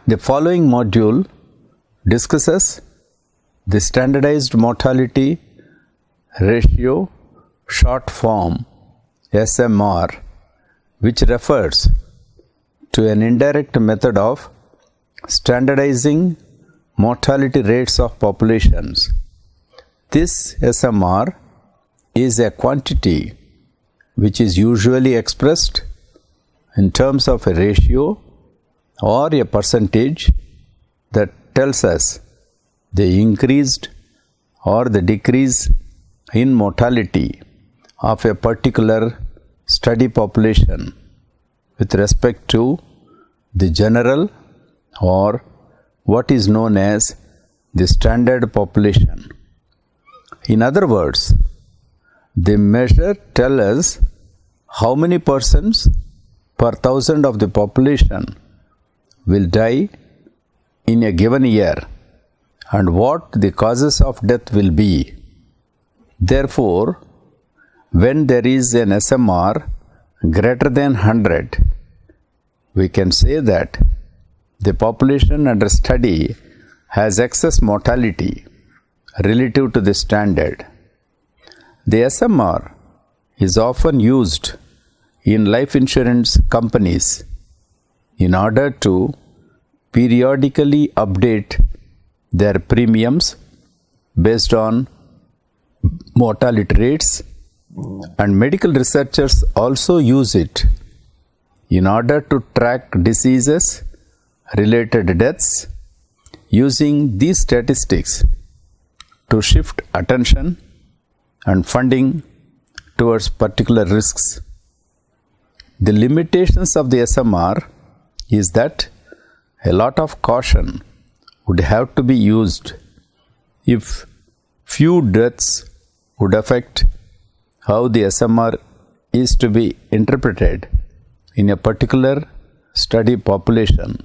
The following module discusses the standardized mortality ratio, short form SMR, which refers to an indirect method of standardizing mortality rates of populations. This SMR is a quantity which is usually expressed in terms of a ratio or a percentage that tells us the increased or the decrease in mortality of a particular study population with respect to the general or what is known as the standard population. In other words, the measure tells us how many persons per thousand of the population will die in a given year and what the causes of death will be. Therefore, when there is an SMR greater than 100, we can say that the population under study has excess mortality relative to the standard. The SMR is often used in life insurance companies in order to periodically update their premiums based on mortality rates, and medical researchers also use it in order to track diseases related deaths, using these statistics to shift attention and funding towards particular risks. The limitations of the SMR is that a lot of caution would have to be used if few deaths would affect how the SMR is to be interpreted in a particular study population.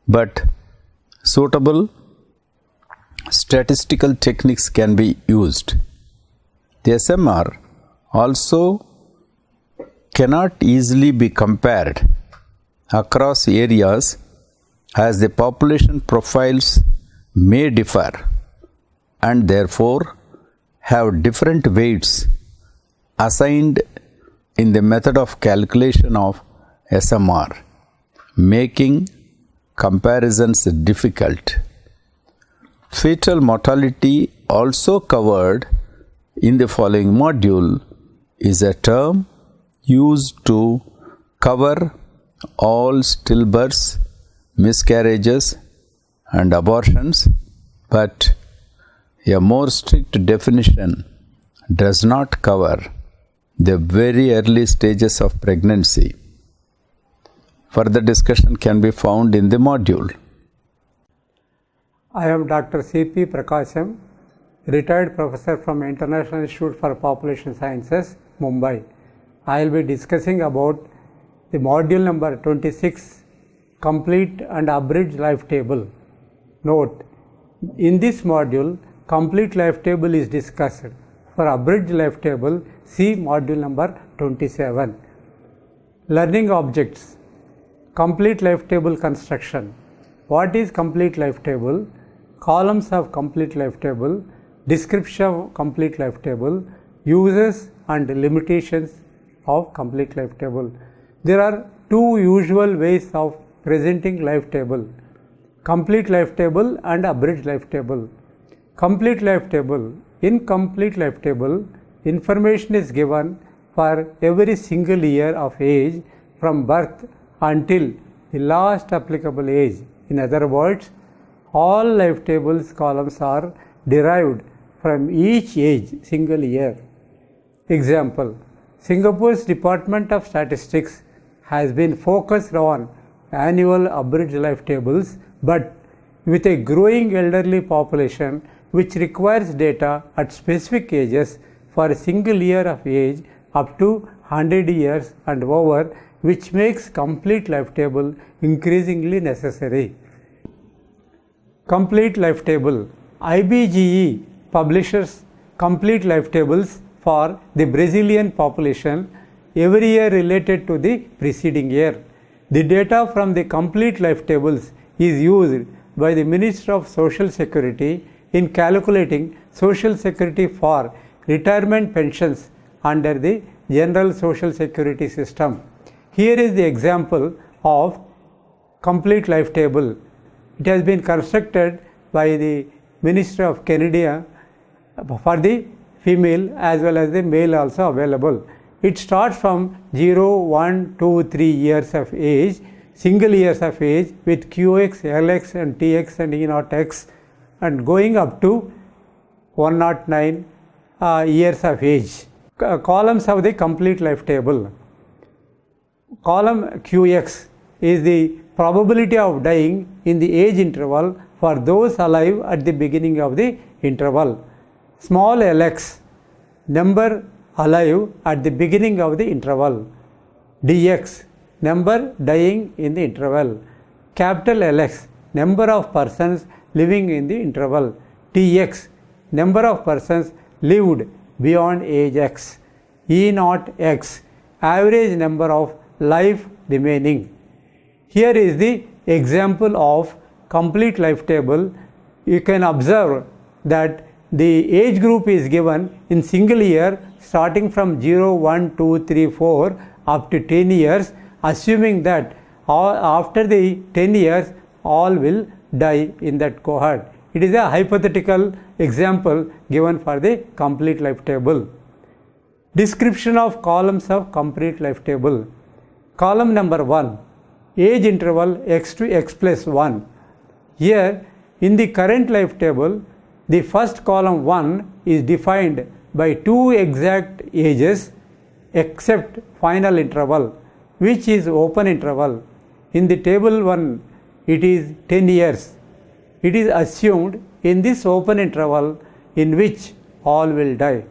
But suitable statistical techniques can be used. The SMR also cannot easily be compared across areas as the population profiles may differ and therefore have different weights assigned in the method of calculation of SMR, making comparisons difficult. Fetal mortality, also covered in the following module, is a term used to cover all stillbirths, miscarriages and abortions, but a more strict definition does not cover the very early stages of pregnancy. Further discussion can be found in the module. I am Dr. C.P. Prakasham, retired professor from International Institute for Population Sciences, Mumbai. I will be discussing about the module number 26, Complete and Abridged Life Table. Note, in this module, Complete Life Table is discussed. For Abridged Life Table, see module number 27. Learning objects. Complete Life Table construction. What is Complete Life Table? Columns of Complete Life Table, description of Complete Life Table, uses and limitations of Complete Life Table. There are two usual ways of presenting Life Table: Complete Life Table and Abridged Life Table. Complete Life Table. In Complete Life Table, information is given for every single year of age from birth until the last applicable age. In other words, all life tables columns are derived from each age, single year. Example, Singapore's Department of Statistics has been focused on annual abridged life tables, but with a growing elderly population which requires data at specific ages for a single year of age up to 100 years and over, which makes complete life table increasingly necessary. Complete life table. IBGE publishes complete life tables for the Brazilian population every year related to the preceding year. The data from the complete life tables is used by the Minister of Social Security in calculating Social Security for retirement pensions under the General Social Security system. Here is the example of complete life table. It has been constructed by the Ministry of Canada for the female as well as the male also available. It starts from 0, 1, 2, 3 years of age, single years of age with QX, LX and TX and E0X and going up to 109 years of age. Columns of the complete life table. Column QX is the probability of dying in the age interval for those alive at the beginning of the interval. Small lx, number alive at the beginning of the interval. Dx, number dying in the interval. Capital Lx, number of persons living in the interval. Tx, number of persons lived beyond age x. E0x, average number of life remaining. Here is the example of complete life table. You can observe that the age group is given in single year starting from 0, 1, 2, 3, 4 up to 10 years, assuming that after the 10 years all will die in that cohort. It is a hypothetical example given for the complete life table. Description of columns of complete life table. Column number 1, age interval x to x plus 1. Here in the current life table, the first column 1 is defined by 2 exact ages except final interval, which is open interval. In the table 1, it is 10 years. It is assumed in this open interval in which all will die.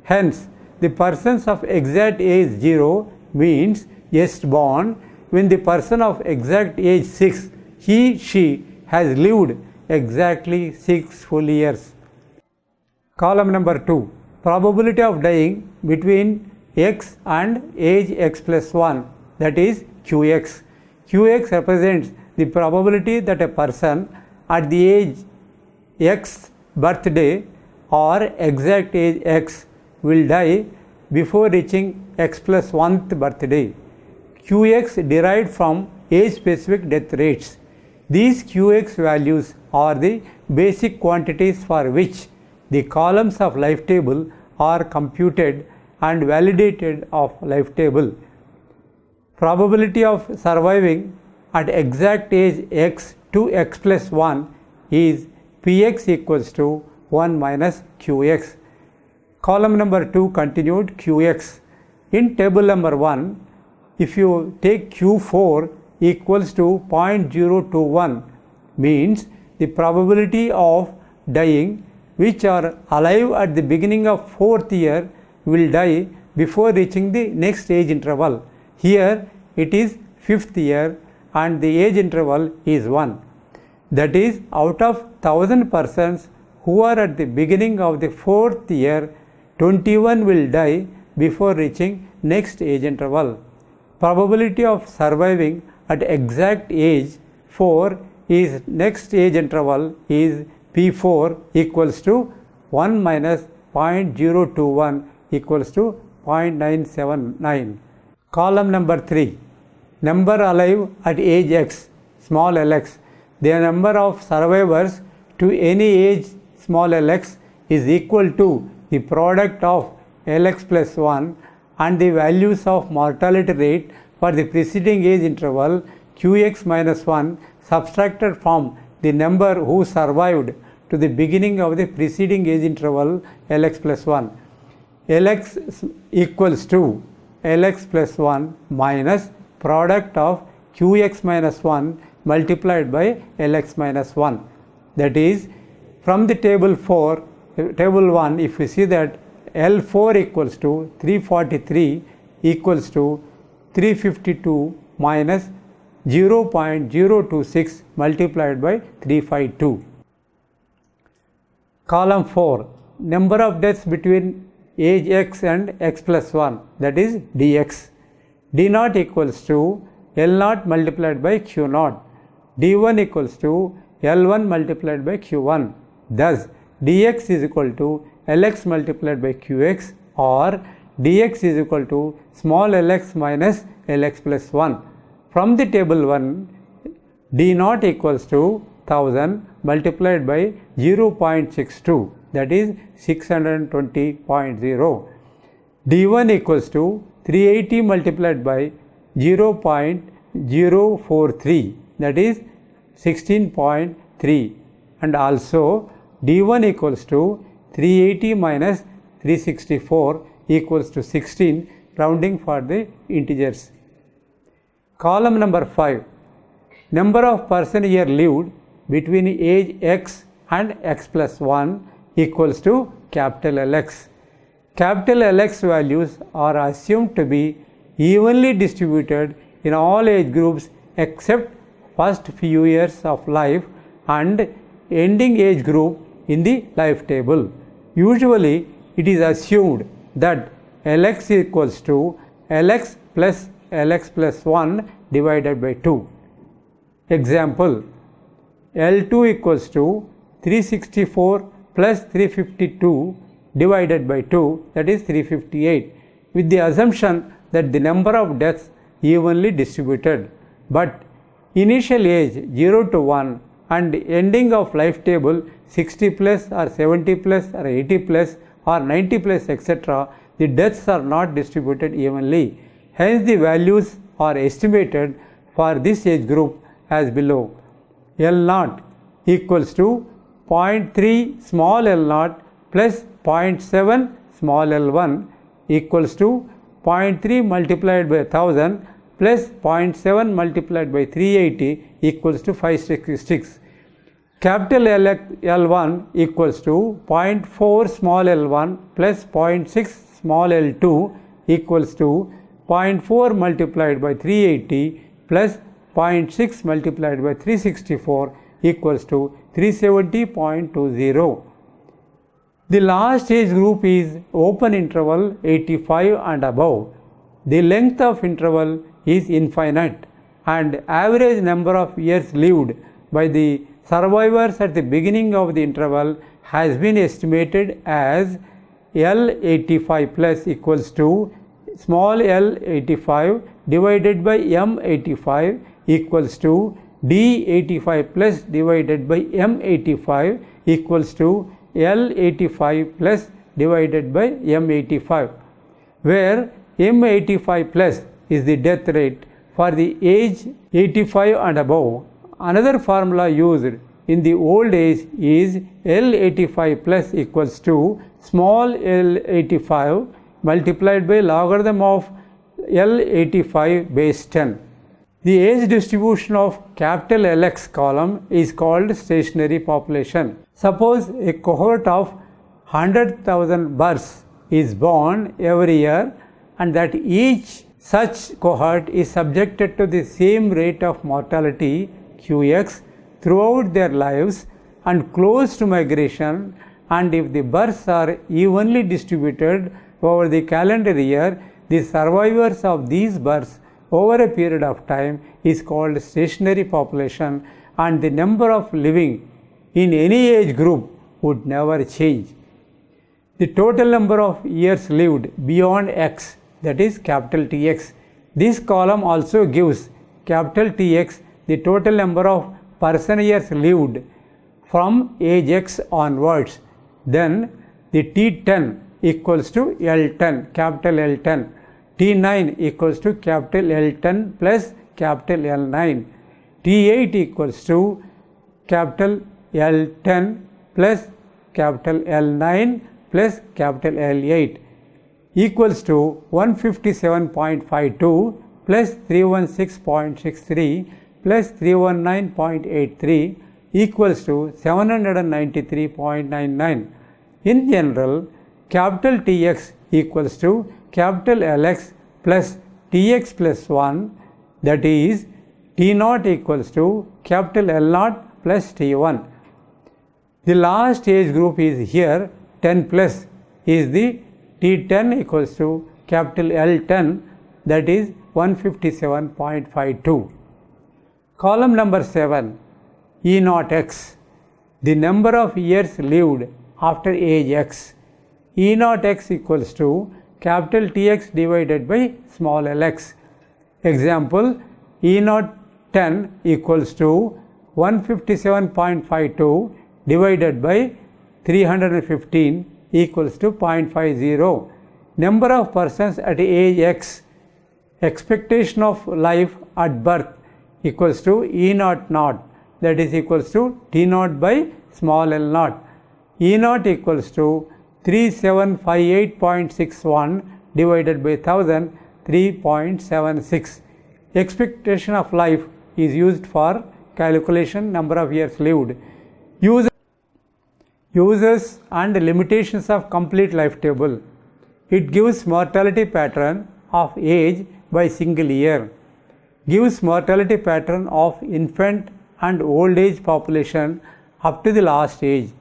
Hence, the persons of exact age 0 means just born. When the person of exact age 6, she has lived exactly 6 full years. Column number 2, probability of dying between x and age x plus 1, that is Qx. Qx represents the probability that a person at the age x birthday or exact age x will die before reaching x plus 1th birthday. Qx derived from age specific death rates. These Qx values are the basic quantities for which the columns of life table are computed and validated of life table. Probability of surviving at exact age x to x plus 1 is Px equals to 1 minus Qx. Column number 2 continued Qx. In table number 1, if you take Q4 equals to 0.021, means the probability of dying which are alive at the beginning of 4th year will die before reaching the next age interval. Here it is 5th year and the age interval is 1. That is, out of 1000 persons who are at the beginning of the 4th year, 21 will die before reaching next age interval. Probability of surviving at exact age 4 is next age interval is P4 equals to 1 minus 0.021 equals to 0.979. Column number 3, number alive at age x, small lx. The number of survivors to any age small lx is equal to the product of lx plus 1 and the values of mortality rate for the preceding age interval Qx minus 1 subtracted from the number who survived to the beginning of the preceding age interval Lx plus 1. Lx equals to Lx plus 1 minus product of Qx minus 1 multiplied by Lx minus 1. That is, from the table 1, if we see that L4 equals to 343 equals to 352 minus 0.026 multiplied by 352. Column 4, number of deaths between age x and x plus 1, that is dx. D0 equals to L0 multiplied by Q0. d1 equals to L1 multiplied by q1. Thus, dx is equal to Lx multiplied by qx, or dx is equal to small lx minus Lx plus 1. From the table 1, d0 equals to 1000 multiplied by 0.62, that is 620.0. d1 equals to 380 multiplied by 0.043, that is 16.3, and also d1 equals to 380 minus 364 equals to 16, rounding for the integers. Column number 5, number of person year lived between age x and x plus 1 equals to capital Lx. Capital Lx values are assumed to be evenly distributed in all age groups except first few years of life and ending age group in the life table. Usually, it is assumed that Lx equals to Lx plus Lx plus 1 divided by 2. Example, L2 equals to 364 plus 352 divided by 2, that is 358, with the assumption that the number of deaths evenly distributed, but initial age 0 to 1 and ending of life table 60 plus or 70 plus or 80 plus or 90 plus etc., the deaths are not distributed evenly. Hence, the values are estimated for this age group as below. L0 equals to 0.3 small l0 plus 0.7 small l1 equals to 0.3 multiplied by 1000 plus 0.7 multiplied by 380 equals to 566. Capital L1 equals to 0.4 small l1 plus 0.6 small l2 equals to 0.4 multiplied by 380 plus 0.6 multiplied by 364 equals to 370.20. The last age group is open interval 85 and above. The length of interval is infinite and average number of years lived by the survivors at the beginning of the interval has been estimated as L85 plus equals to small l85 divided by m85 equals to d85 plus divided by m85 equals to l85 plus divided by m85, where m85 plus is the death rate for the age 85 and above. Another formula used in the old age is L85 plus equals to small l85 multiplied by logarithm of L85 base 10. The age distribution of capital Lx column is called stationary population. Suppose a cohort of 100,000 births is born every year, and that each such cohort is subjected to the same rate of mortality Qx throughout their lives and close to migration, and if the births are evenly distributed over the calendar year, the survivors of these births over a period of time is called stationary population, and the number of living in any age group would never change. The total number of years lived beyond x, that is capital Tx. This column also gives capital Tx the total number of person years lived from age x onwards. Then the T10 equals to L10, capital L10. T9 equals to capital L10 plus capital L9. T8 equals to capital L10 plus capital L9 plus capital L8 equals to 157.52 plus 316.63 plus 319.83 equals to 793.99. In general, capital Tx equals to capital Lx plus Tx plus 1, that is T0 equals to capital L0 plus T1. The last age group is here 10 plus is the T10 equals to capital L10, that is 157.52. Column number 7, E naught x, the number of years lived after age x. E naught x equals to capital Tx divided by small lx. Example, E naught 10 equals to 157.52 divided by 315 equals to 0.50. Number of persons at age x, expectation of life at birth equals to E naught naught, that is equals to T naught by small l naught. E naught equals to 3758.61 divided by 1000, 3.76. Expectation of life is used for calculation number of years lived. Uses and limitations of complete life table. It gives mortality pattern of age by single year. Gives mortality pattern of infant and old age population up to the last age.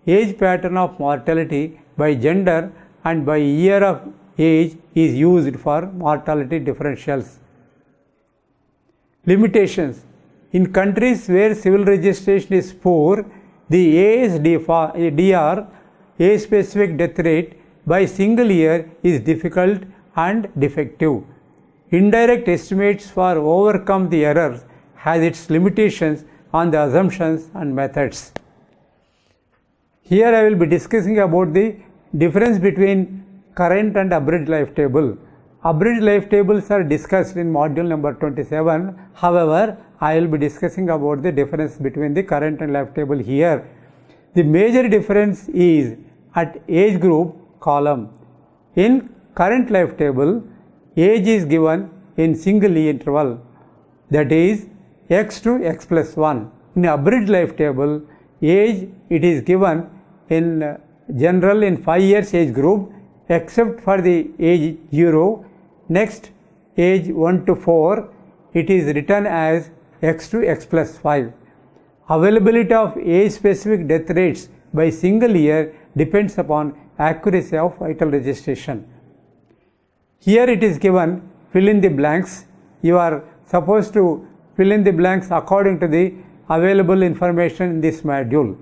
Age pattern of mortality by gender and by year of age is used for mortality differentials. Limitations. In countries where civil registration is poor, the ASDR, age-specific death rate by single year is difficult and defective. Indirect estimates for overcome the errors has its limitations on the assumptions and methods. Here I will be discussing about the difference between current and abridged life table. Abridged life tables are discussed in module number 27. However, I will be discussing about the difference between the current and life table here. The major difference is at age group column. In current life table, age is given in single interval, that is x to x plus 1. In abridged life table, age it is given in general in 5 years age group except for the age 0. Next, age 1 to 4, it is written as x to x plus 5. Availability of age-specific death rates by single year depends upon accuracy of vital registration. Here it is given, fill in the blanks. You are supposed to fill in the blanks according to the available information in this module.